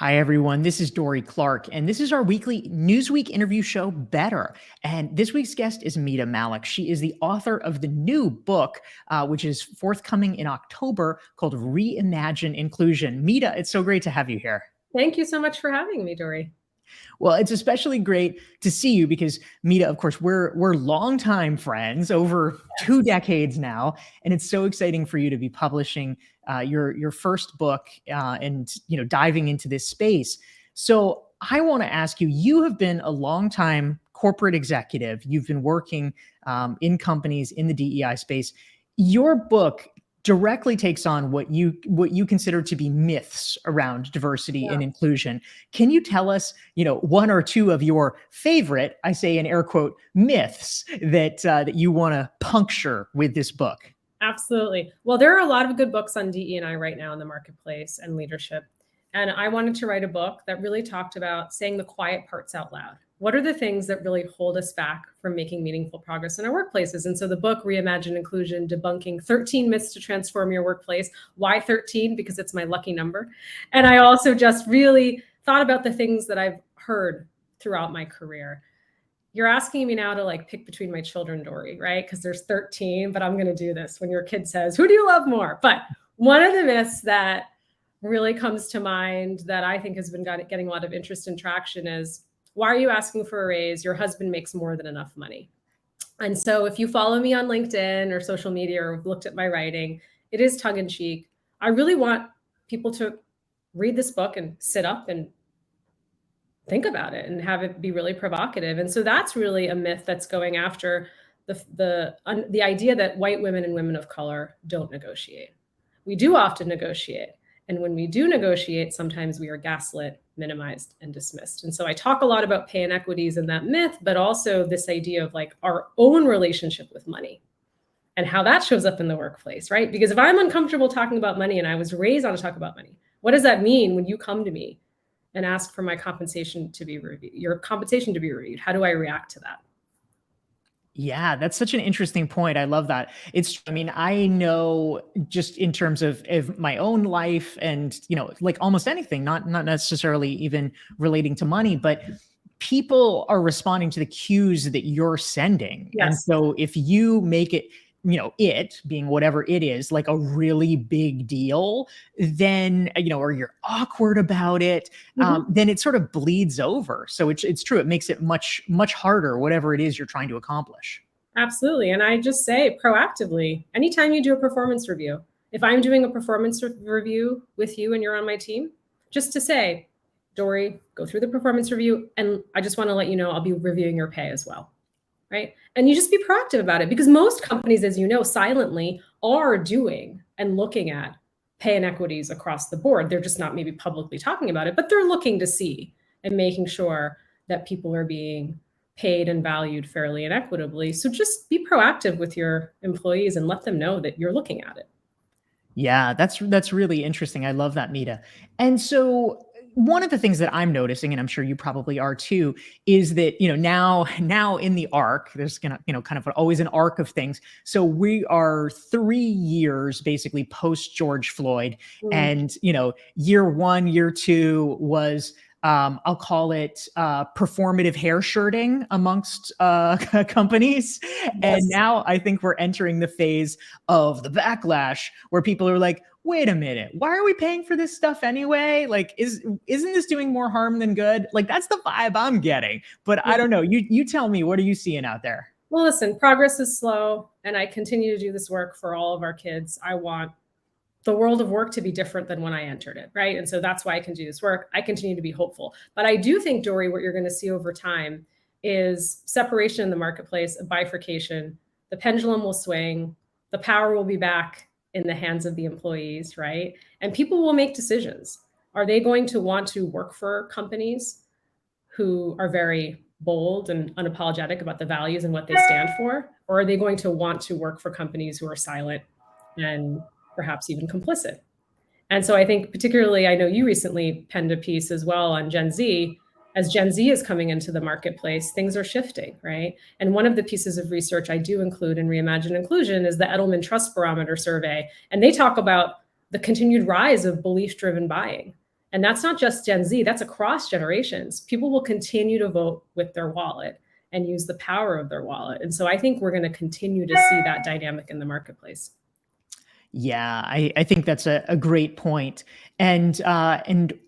Hi, everyone. This is Dory Clark, and this is our weekly Newsweek interview show, Better. And this week's guest is Mita Mallick. She is the author of the new book, which is forthcoming in October, called Reimagine Inclusion. Mita, it's so great to have you here. Thank you so much for having me, Dory. Well, it's especially great to see you because, Mita, of course, we're longtime friends, over 2 decades now, and it's so exciting for you to be publishing your first book and diving into this space. So I want to ask you: you have been a longtime corporate executive. You've been working in companies in the DEI space. Your book directly takes on what you consider to be myths around diversity and inclusion. Can you tell us, one or two of your favorite, I say in air quote, myths that you want to puncture with this book? Absolutely. Well, there are a lot of good books on DE&I right now in the marketplace and leadership. And I wanted to write a book that really talked about saying the quiet parts out loud. What are the things that really hold us back from making meaningful progress in our workplaces? And so the book, Reimagine Inclusion, Debunking 13 Myths to Transform Your Workplace. Why 13? Because it's my lucky number. And I also just really thought about the things that I've heard throughout my career. You're asking me now to pick between my children, Dory, right? Because there's 13, but I'm going to do this when your kid says, who do you love more? But one of the myths that really comes to mind that I think has been getting a lot of interest and traction is, why are you asking for a raise? Your husband makes more than enough money. And so if you follow me on LinkedIn or social media or looked at my writing, it is tongue in cheek. I really want people to read this book and sit up and think about it and have it be really provocative. And so that's really a myth that's going after the idea that white women and women of color don't negotiate. We do often negotiate. And when we do negotiate, sometimes we are gaslit, minimized, and dismissed. And so I talk a lot about pay inequities and that myth, but also this idea of our own relationship with money and how that shows up in the workplace, right? Because if I'm uncomfortable talking about money and I was raised on to talk about money, what does that mean when you come to me and ask for my compensation to be reviewed, your compensation to be reviewed? How do I react to that? Yeah, that's such an interesting point. I love that. I know just in terms of my own life and, almost anything, not necessarily even relating to money, but people are responding to the cues that you're sending. Yes. And so if you make it, it being whatever it is, like a really big deal, then, or you're awkward about it, then it sort of bleeds over. So it's true. It makes it much, much harder, whatever it is you're trying to accomplish. Absolutely. And I just say proactively, anytime you do a performance review, if I'm doing a performance review with you and you're on my team, just to say, Dory, go through the performance review. And I just want to let you know, I'll be reviewing your pay as well. Right. And you just be proactive about it, because most companies, as you know, silently are doing and looking at pay inequities across the board. They're just not maybe publicly talking about it, but they're looking to see and making sure that people are being paid and valued fairly and equitably. So just be proactive with your employees and let them know that you're looking at it. Yeah, that's really interesting. I love that, Mita. And so one of the things that I'm noticing, and I'm sure you probably are too, is that, now in the arc, there's kind of always an arc of things. So we are 3 years basically post George Floyd, and, year 1, year 2 was, I'll call it performative hair shirting amongst companies. Yes. And now I think we're entering the phase of the backlash where people are like, wait a minute, why are we paying for this stuff anyway? Isn't this doing more harm than good? That's the vibe I'm getting. But I don't know. You tell me, what are you seeing out there? Well, listen, progress is slow, and I continue to do this work for all of our kids. I want the world of work to be different than when I entered it, right? And so that's why I can do this work. I continue to be hopeful. But I do think, Dory, what you're going to see over time is separation in the marketplace, a bifurcation. The pendulum will swing. The power will be back in the hands of the employees, right? And people will make decisions. Are they going to want to work for companies who are very bold and unapologetic about the values and what they stand for? Or are they going to want to work for companies who are silent and perhaps even complicit? And so I think particularly, I know you recently penned a piece as well on Gen Z. As Gen Z is coming into the marketplace, things are shifting, right? And one of the pieces of research I do include in Reimagine Inclusion is the Edelman Trust Barometer survey. And they talk about the continued rise of belief-driven buying And that's not just Gen Z, that's across generations. People will continue to vote with their wallet and use the power of their wallet. And so I think we're going to continue to see that dynamic in the marketplace. Yeah, I think that's a great point. And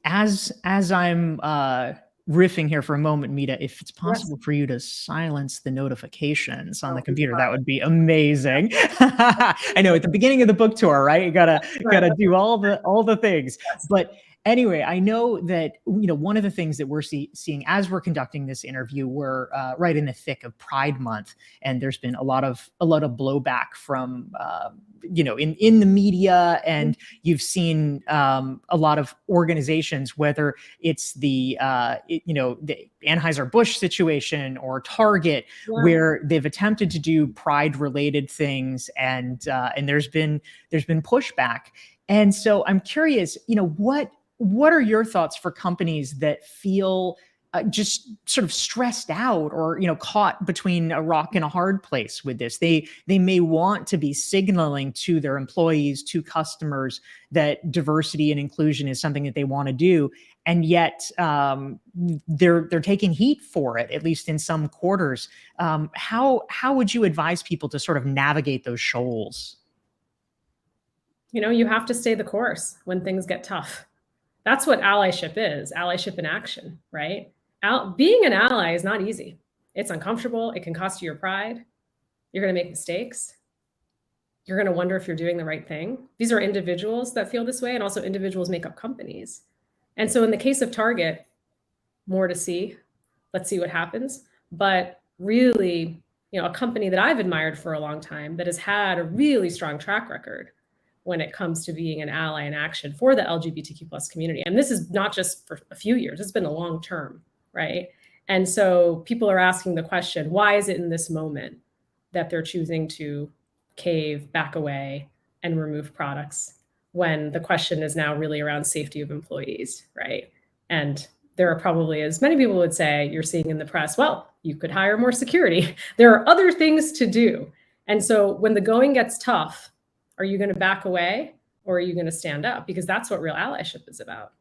as I'm riffing here for a moment, Mita, if it's Yes. possible for you to silence the notifications on Oh, the I'm computer, that sorry. would be amazing. I know at the beginning of the book tour, right? You gotta Right. gotta do all the things. Yes. But anyway, I know that one of the things that we're seeing as we're conducting this interview, we're right in the thick of Pride Month, and there's been a lot of blowback from in the media, and you've seen a lot of organizations, whether it's the Anheuser-Busch situation or Target, Yeah. where they've attempted to do pride related things, and there's been pushback. And so I'm curious, what are your thoughts for companies that feel just sort of stressed out, or caught between a rock and a hard place with this? They may want to be signaling to their employees, to customers, that diversity and inclusion is something that they want to do, and yet they're taking heat for it, at least in some quarters. How would you advise people to sort of navigate those shoals? You have to stay the course when things get tough. That's what allyship is, allyship in action, right? Being an ally is not easy. It's uncomfortable. It can cost you your pride. You're going to make mistakes. You're going to wonder if you're doing the right thing. These are individuals that feel this way, and also individuals make up companies. And so in the case of Target, more to see. Let's see what happens. But really, a company that I've admired for a long time, that has had a really strong track record when it comes to being an ally in action for the LGBTQ plus community. And this is not just for a few years, it's been a long term, right? And so people are asking the question, why is it in this moment that they're choosing to cave, back away, and remove products, when the question is now really around safety of employees, right? And there are probably, as many people would say, you're seeing in the press, well, you could hire more security. There are other things to do. And so when the going gets tough, are you going to back away, or are you going to stand up? Because that's what real allyship is about.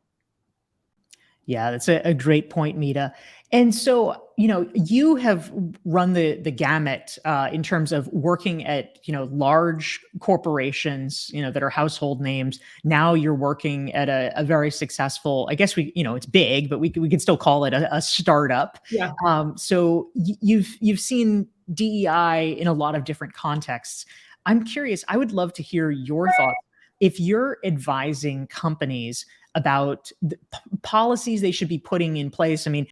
Yeah, that's a great point, Mita. And so, you have run the gamut in terms of working at, large corporations, that are household names. Now you're working at a very successful, I guess it's big, but we could still call it a startup. Yeah. So you've seen DEI in a lot of different contexts. I'm curious, I would love to hear your thoughts. If you're advising companies about the policies they should be putting in place. I mean,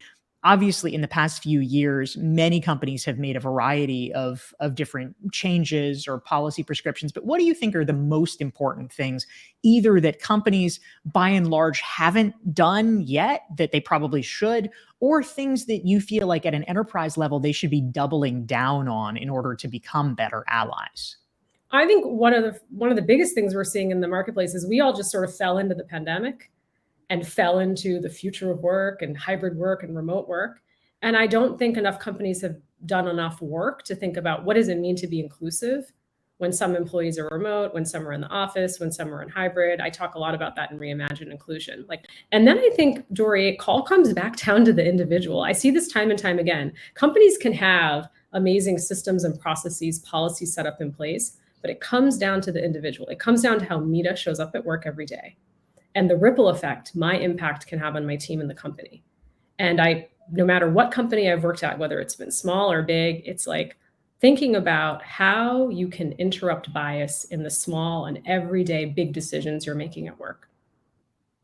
obviously, in the past few years, many companies have made a variety of different changes or policy prescriptions. But what do you think are the most important things, either that companies by and large haven't done yet that they probably should, or things that you feel like at an enterprise level they should be doubling down on in order to become better allies? I think one of the biggest things we're seeing in the marketplace is we all just sort of fell into the pandemic and fell into the future of work and hybrid work and remote work. And I don't think enough companies have done enough work to think about, what does it mean to be inclusive when some employees are remote, when some are in the office, when some are in hybrid. I talk a lot about that in Reimagine Inclusion. And then I think, Dory, it all comes back down to the individual. I see this time and time again. Companies can have amazing systems and processes, policies set up in place, but it comes down to the individual. It comes down to how Mita shows up at work every day, and the ripple effect my impact can have on my team and the company. And no matter what company I've worked at, whether it's been small or big, it's like thinking about how you can interrupt bias in the small and everyday big decisions you're making at work.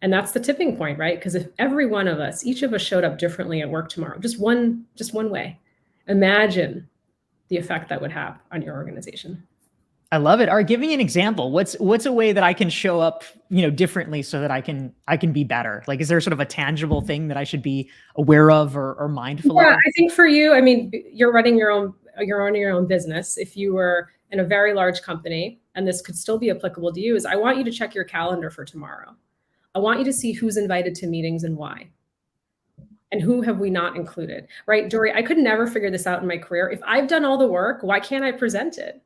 And that's the tipping point, right? Because if every one of us, each of us showed up differently at work tomorrow, just one way, imagine the effect that would have on your organization. I love it. All right, give me an example. What's a way that I can show up, differently, so that I can be better? Like, is there sort of a tangible thing that I should be aware of or mindful Yeah, of? I think for you, I mean, you're running your own business. If you were in a very large company, and this could still be applicable to you, is I want you to check your calendar for tomorrow. I want you to see who's invited to meetings and why. And who have we not included, right? Dory, I could never figure this out in my career. If I've done all the work, why can't I present it?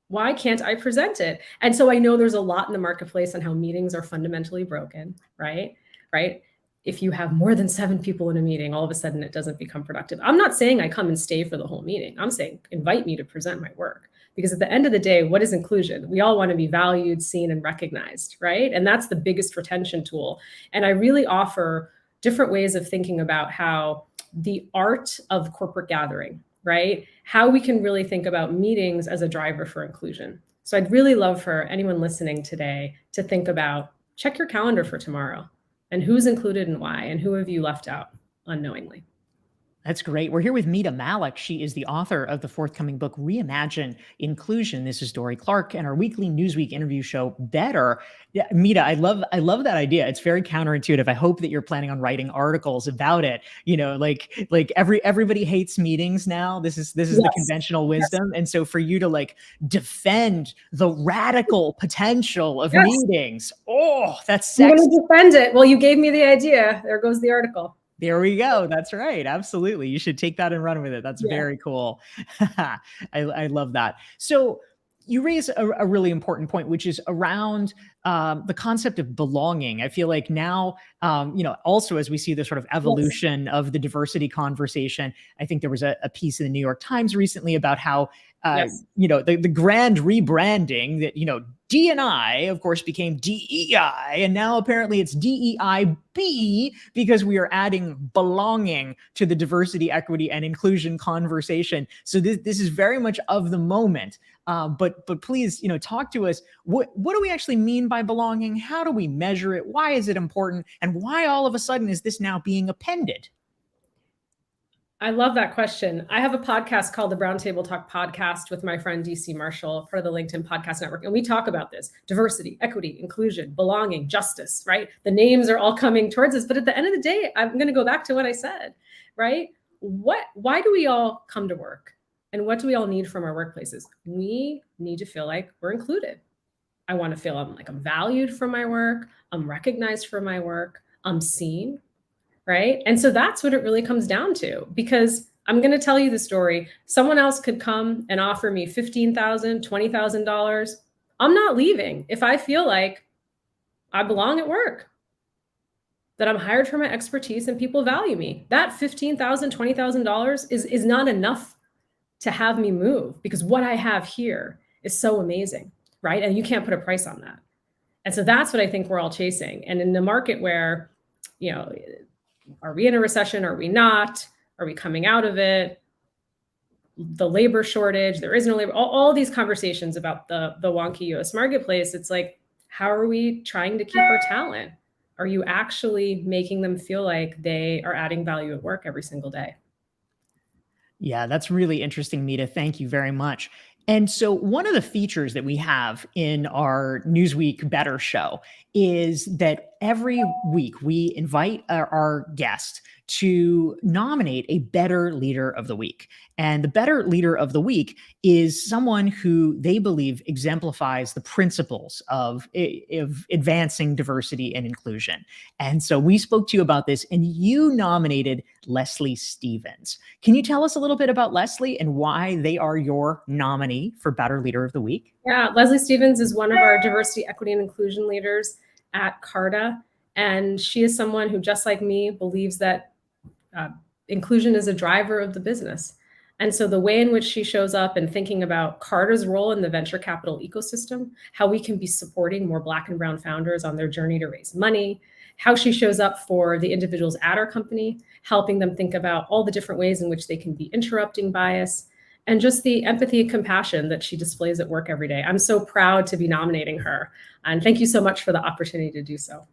Why can't I present it? And so I know there's a lot in the marketplace on how meetings are fundamentally broken, right? right? If you have more than 7 people in a meeting, all of a sudden it doesn't become productive. I'm not saying I come and stay for the whole meeting. I'm saying invite me to present my work. Because at the end of the day, what is inclusion? We all want to be valued, seen, and recognized, right? And that's the biggest retention tool. And I really offer different ways of thinking about how the art of corporate gathering, right? How we can really think about meetings as a driver for inclusion. So I'd really love for anyone listening today to think about, check your calendar for tomorrow and who's included and why, and who have you left out unknowingly. That's great. We're here with Mita Mallick. She is the author of the forthcoming book, Reimagine Inclusion. This is Dory Clark and our weekly Newsweek interview show, Better. Yeah, Mita, I love that idea. It's very counterintuitive. I hope that you're planning on writing articles about it. Like everybody hates meetings now. This is Yes. the conventional wisdom. And so for you to like defend the radical potential of Yes. meetings, oh, that's I'm sexy. going to defend it. Well, you gave me the idea. There goes the article. There we go. That's right. Absolutely. You should take that and run with it. That's very cool. I love that. So you raise a really important point, which is around the concept of belonging. I feel like now, also as we see the sort of evolution of the diversity conversation, I think there was a piece in the New York Times recently about how, the grand rebranding that, D&I, of course, became DEI, and now apparently it's DEIB because we are adding belonging to the diversity, equity, and inclusion conversation. So this is very much of the moment. But please, talk to us. What do we actually mean by belonging? How do we measure it? Why is it important? And why all of a sudden is this now being appended? I love that question. I have a podcast called the Brown Table Talk Podcast with my friend DC Marshall, part of the LinkedIn Podcast Network. And we talk about this: diversity, equity, inclusion, belonging, justice, right? The names are all coming towards us. But at the end of the day, I'm going to go back to what I said, right? Why do we all come to work? And what do we all need from our workplaces? We need to feel like we're included. I want to feel I'm valued for my work. I'm recognized for my work. I'm seen. Right. And so that's what it really comes down to, because I'm going to tell you the story. Someone else could come and offer me $15,000, $20,000. I'm not leaving if I feel like I belong at work, that I'm hired for my expertise and people value me. That $15,000, $20,000 is not enough to have me move, because what I have here is so amazing. Right. And you can't put a price on that. And so that's what I think we're all chasing. And in the market where, are we in a recession? Are we not? Are we coming out of it? The labor shortage, there is no labor, all these conversations about the wonky US marketplace. It's like, how are we trying to keep our talent? Are you actually making them feel like they are adding value at work every single day? Yeah, that's really interesting, Mita. Thank you very much. And so one of the features that we have in our Newsweek Better show is that every week we invite our guest to nominate a better leader of the week. And the better leader of the week is someone who they believe exemplifies the principles of advancing diversity and inclusion. And so we spoke to you about this, and you nominated Leslie Stevens. Can you tell us a little bit about Leslie and why they are your nominee for Better Leader of the Week? Yeah, Leslie Stevens is one of our diversity, equity, and inclusion leaders at CARTA. And she is someone who, just like me, believes that inclusion is a driver of the business. And so the way in which she shows up and thinking about CARTA's role in the venture capital ecosystem, how we can be supporting more Black and Brown founders on their journey to raise money, how she shows up for the individuals at our company, helping them think about all the different ways in which they can be interrupting bias, and just the empathy and compassion that she displays at work every day. I'm so proud to be nominating her. And thank you so much for the opportunity to do so.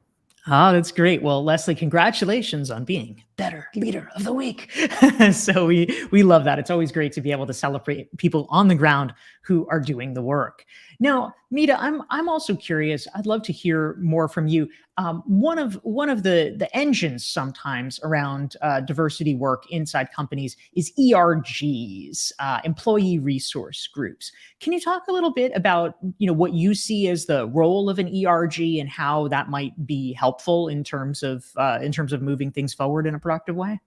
Oh, that's great. Well, Leslie, congratulations on being Better Leader of the Week. So we love that. It's always great to be able to celebrate people on the ground who are doing the work. Now, Mita, I'm also curious. I'd love to hear more from you. One of the engines sometimes around diversity work inside companies is ERGs, employee resource groups. Can you talk a little bit about what you see as the role of an ERG and how that might be helpful in terms of moving things forward in a productive way?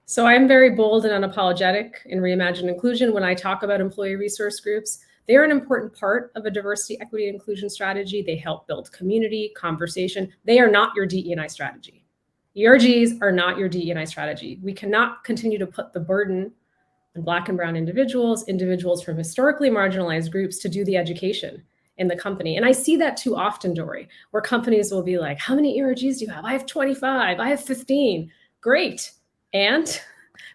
So I'm very bold and unapologetic in Reimagining Inclusion when I talk about employee resource groups, They're an important part of a diversity, equity, and inclusion strategy. They help build community, conversation. They are not your DE&I strategy. ERGs are not your DE&I strategy. We cannot continue to put the burden on Black and Brown individuals, individuals from historically marginalized groups to do the education in the company. And I see that too often, Dory, where companies will be like, how many ERGs do you have? I have 25, I have 15. Great. And,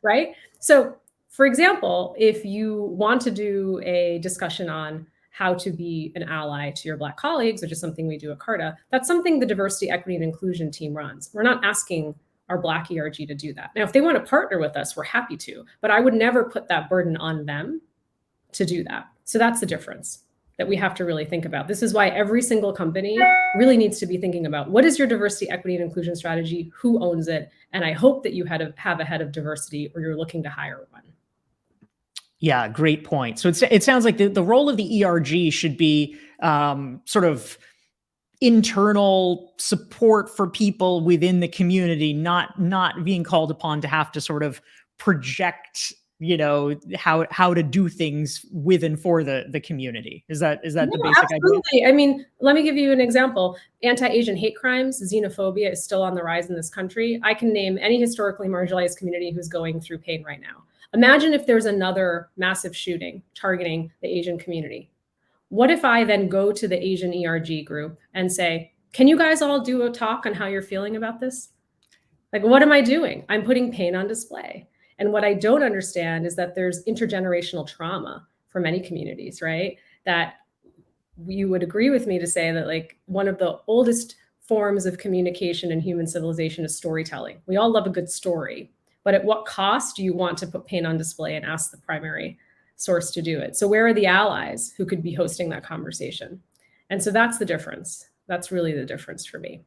right? So, for example, if you want to do a discussion on how to be an ally to your Black colleagues, which is something we do at CARTA, that's something the diversity, equity, and inclusion team runs. We're not asking our Black ERG to do that. Now, if they want to partner with us, we're happy to, but I would never put that burden on them to do that. So that's the difference that we have to really think about. This is why every single company really needs to be thinking about what is your diversity, equity, and inclusion strategy, who owns it, and I hope that you have a head of diversity or you're looking to hire one. Yeah, great point. So it sounds like the role of the ERG should be sort of internal support for people within the community, not being called upon to have to sort of project, how to do things with and for the community. Is that the basic absolutely. idea? I mean, let me give you an example. Anti-Asian hate crimes, xenophobia is still on the rise in this country. I can name any historically marginalized community who's going through pain right now. Imagine if there's another massive shooting targeting the Asian community. What if I then go to the Asian ERG group and say, can you guys all do a talk on how you're feeling about this? Like, what am I doing? I'm putting pain on display. And what I don't understand is that there's intergenerational trauma for many communities, right? That you would agree with me to say that, like, one of the oldest forms of communication in human civilization is storytelling. We all love a good story, but at what cost do you want to put pain on display and ask the primary source to do it? So where are the allies who could be hosting that conversation? And so that's the difference. That's really the difference for me.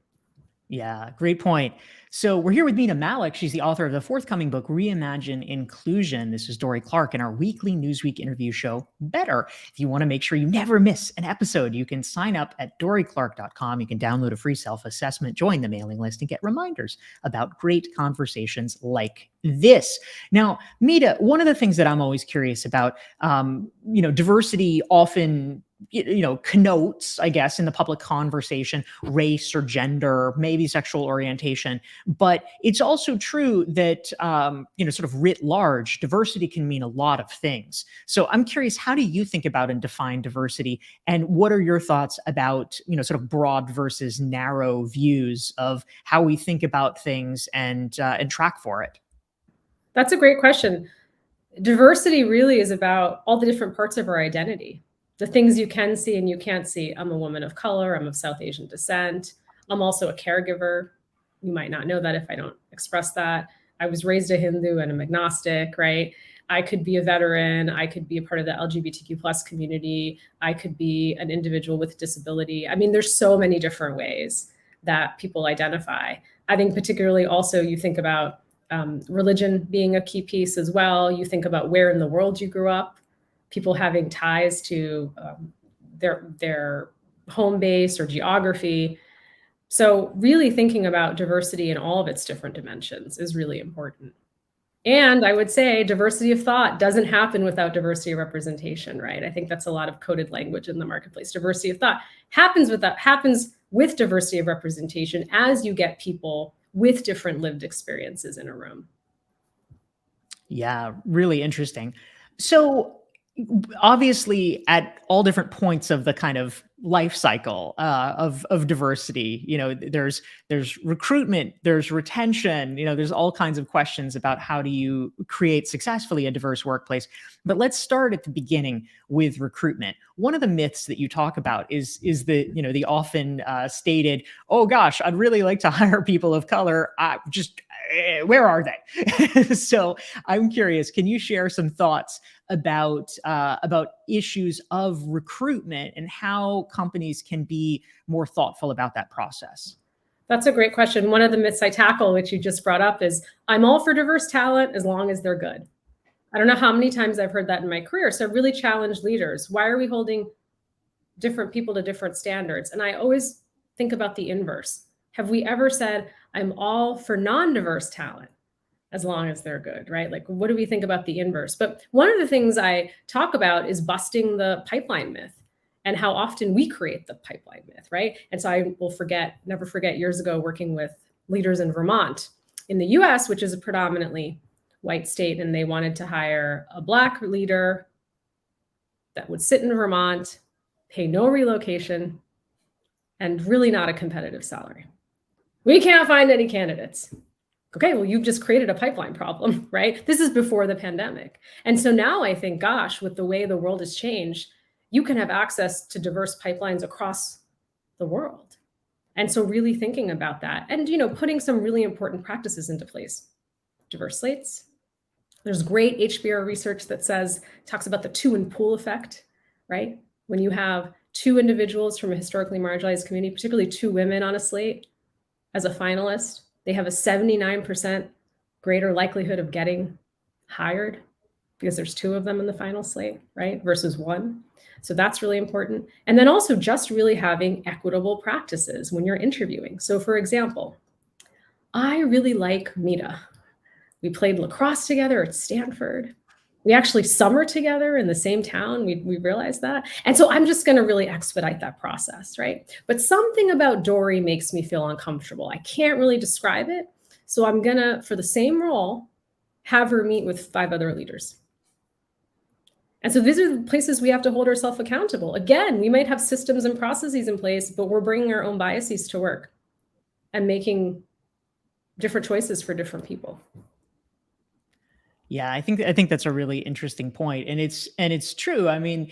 Yeah, great point. So we're here with Mita Mallick. She's the author of the forthcoming book, Reimagine Inclusion. This is Dory Clark in our weekly Newsweek interview show, Better. If you want to make sure you never miss an episode, you can sign up at doryclark.com. You can download a free self-assessment, join the mailing list, and get reminders about great conversations like this. Now, Mita, one of the things that I'm always curious about, diversity often connotes, I guess, in the public conversation, race or gender, maybe sexual orientation. But it's also true that, sort of writ large, diversity can mean a lot of things. So I'm curious, how do you think about and define diversity? And what are your thoughts about, sort of broad versus narrow views of how we think about things and track for it? That's a great question. Diversity really is about all the different parts of our identity. The things you can see and you can't see. I'm a woman of color. I'm of South Asian descent. I'm also a caregiver. You might not know that if I don't express that. I was raised a Hindu and I'm agnostic, right? I could be a veteran. I could be a part of the LGBTQ plus community. I could be an individual with disability. I mean, there's so many different ways that people identify. I think particularly also you think about religion being a key piece as well. You think about where in the world you grew up, people having ties to their home base or geography. So really thinking about diversity in all of its different dimensions is really important. And I would say diversity of thought doesn't happen without diversity of representation, right? I think that's a lot of coded language in the marketplace. Diversity of thought happens with diversity of representation as you get people with different lived experiences in a room. Yeah, really interesting. So obviously at all different points of the kind of life cycle of diversity, there's recruitment, there's retention, there's all kinds of questions about how do you create successfully a diverse workplace. But let's start at the beginning with recruitment. One of the myths that you talk about is the often stated, oh gosh, I'd really like to hire people of color. Where are they? So I'm curious, can you share some thoughts about issues of recruitment and how companies can be more thoughtful about that process? That's a great question. One of the myths I tackle, which you just brought up, is I'm all for diverse talent as long as they're good. I don't know how many times I've heard that in my career. So really challenge leaders. Why are we holding different people to different standards? And I always think about the inverse. Have we ever said, I'm all for non-diverse talent, as long as they're good, right? Like, what do we think about the inverse? But one of the things I talk about is busting the pipeline myth and how often we create the pipeline myth, right? And so I will never forget years ago working with leaders in Vermont in the US, which is a predominantly white state, and they wanted to hire a Black leader that would sit in Vermont, pay no relocation, and really not a competitive salary. We can't find any candidates. Okay, well, you've just created a pipeline problem, right? This is before the pandemic. And so now I think, gosh, with the way the world has changed, you can have access to diverse pipelines across the world. And so really thinking about that and, putting some really important practices into place. Diverse slates. There's great HBR research that talks about the two and pool effect, right? When you have two individuals from a historically marginalized community, particularly two women on a slate as a finalist, they have a 79% greater likelihood of getting hired because there's two of them in the final slate, right? Versus one. So that's really important. And then also just really having equitable practices when you're interviewing. So for example, I really like Mita. We played lacrosse together at Stanford. We actually summer together in the same town. We realized that. And so I'm just going to really expedite that process, right? But something about Dory makes me feel uncomfortable. I can't really describe it. So I'm going to, for the same role, have her meet with 5 other leaders. And so these are the places we have to hold ourselves accountable. Again, we might have systems and processes in place, but we're bringing our own biases to work and making different choices for different people. Yeah, I think that's a really interesting point, and it's true. I mean,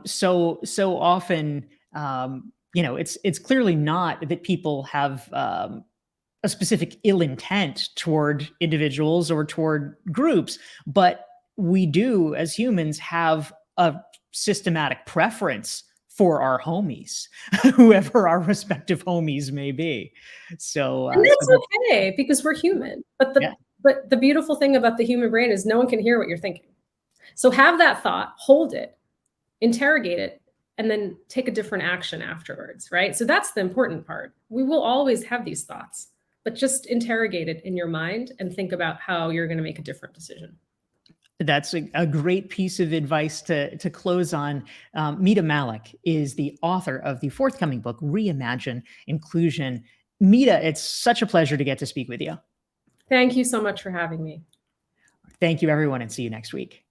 so often, it's clearly not that people have a specific ill intent toward individuals or toward groups, but we do, as humans, have a systematic preference for our homies, whoever our respective homies may be. So, and that's okay because we're human. But yeah. the beautiful thing about the human brain is no one can hear what you're thinking. So have that thought, hold it, interrogate it, and then take a different action afterwards, right? So that's the important part. We will always have these thoughts, but just interrogate it in your mind and think about how you're going to make a different decision. That's a great piece of advice to close on. Mita Mallick is the author of the forthcoming book, Reimagine Inclusion. Mita, it's such a pleasure to get to speak with you. Thank you so much for having me. Thank you, everyone, and see you next week.